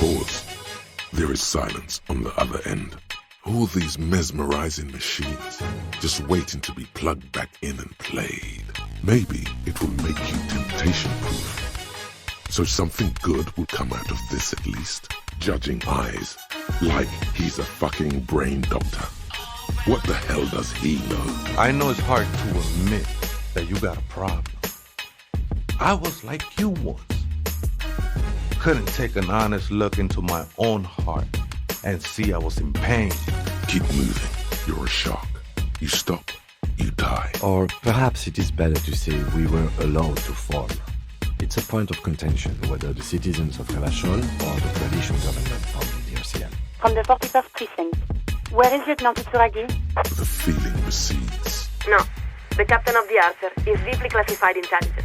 pause, there is silence on the other end. All these mesmerizing machines just waiting to be plugged back in and played. Maybe it will make you temptation-proof. So something good will come out of this at least. Judging eyes, like he's a fucking brain doctor. What the hell does he know? I know it's hard to admit that you got a problem. I was like you once. Couldn't take an honest look into my own heart and see I was in pain. Keep moving. You're a shark. You stop, you die. Or perhaps it is better to say we were allowed to fall. It's a point of contention whether the citizens of Revachol or the coalition government founded the RCM. From the 41st precinct. Where is Lieutenant Tsuragi? The feeling recedes. No. The captain of the Archer is deeply classified intelligence.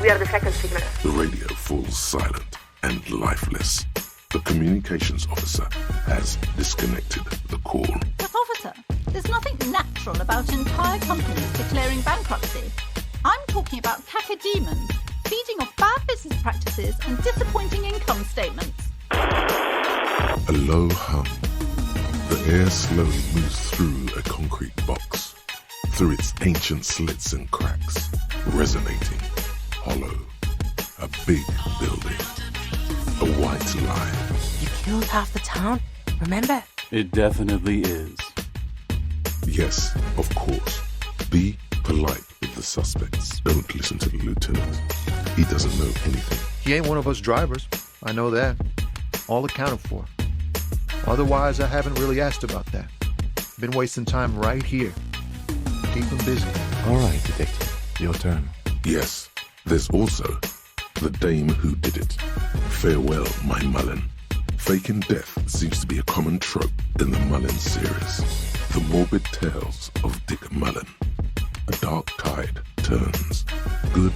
We are the second signaler. The radio falls silent and lifeless. The communications officer has disconnected the call. But officer, there's nothing natural about entire companies declaring bankruptcy. I'm talking about cacodemons, feeding off bad business practices and disappointing income statements. A low hum. The air slowly moves through a concrete box, through its ancient slits and cracks, resonating, hollow. A big building. A white line. You killed half the town, remember? It definitely is. Yes, of course. Be polite with the suspects. Don't listen to the lieutenant. He doesn't know anything. He ain't one of us drivers. I know that. All accounted for. Otherwise, I haven't really asked about that. Been wasting time right here. Keep him busy. All right, detective. Your turn. Yes, there's also the dame who did it. Farewell, my Mullen. Faking death seems to be a common trope in the Mullen series. The morbid tales of Dick Mullen. A dark tide turns. Good,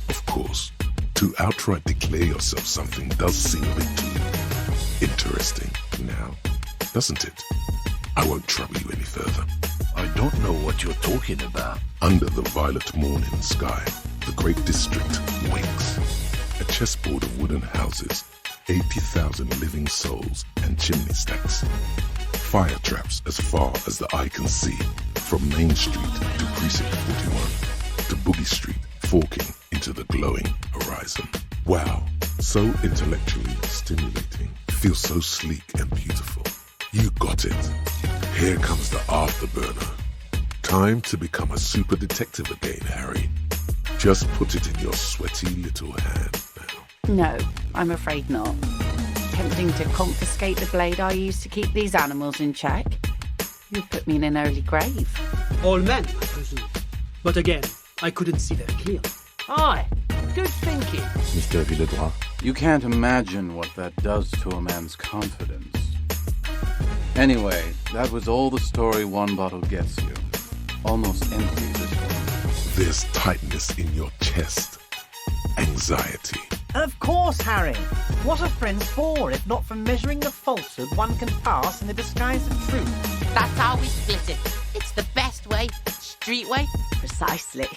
of course. To outright declare yourself something does seem a bit too interesting now, doesn't it? I won't trouble you any further. I don't know what you're talking about. Under the violet morning sky, the great district wakes. A chessboard of wooden houses, 80,000 living souls and chimney stacks. Fire traps as far as the eye can see, from Main Street to Precinct 41, to Boogie Street, forking into the glowing horizon. Wow, so intellectually stimulating. Feels so sleek and beautiful. You got it. Here comes the afterburner. Time to become a super detective again, Harry. Just put it in your sweaty little hand now. No, I'm afraid not. Tempting to confiscate the blade I used to keep these animals in check. You'd put me in an early grave. All men, I presume. But again, I couldn't see that clearly. Aye, good thinking. Mr. Villedroit. You can't imagine what that does to a man's confidence. Anyway, that was all the story one bottle gets you. Almost empty, this one. There's tightness in your chest. Anxiety. Of course, Harry. What are friends for if not for measuring the falsehood one can pass in the disguise of truth? That's how we split it. It's the best way, street way. Precisely.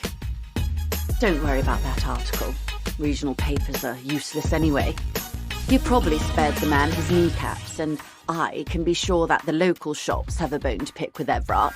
Don't worry about that article. Regional papers are useless anyway. You probably spared the man his kneecaps, and I can be sure that the local shops have a bone to pick with Everard.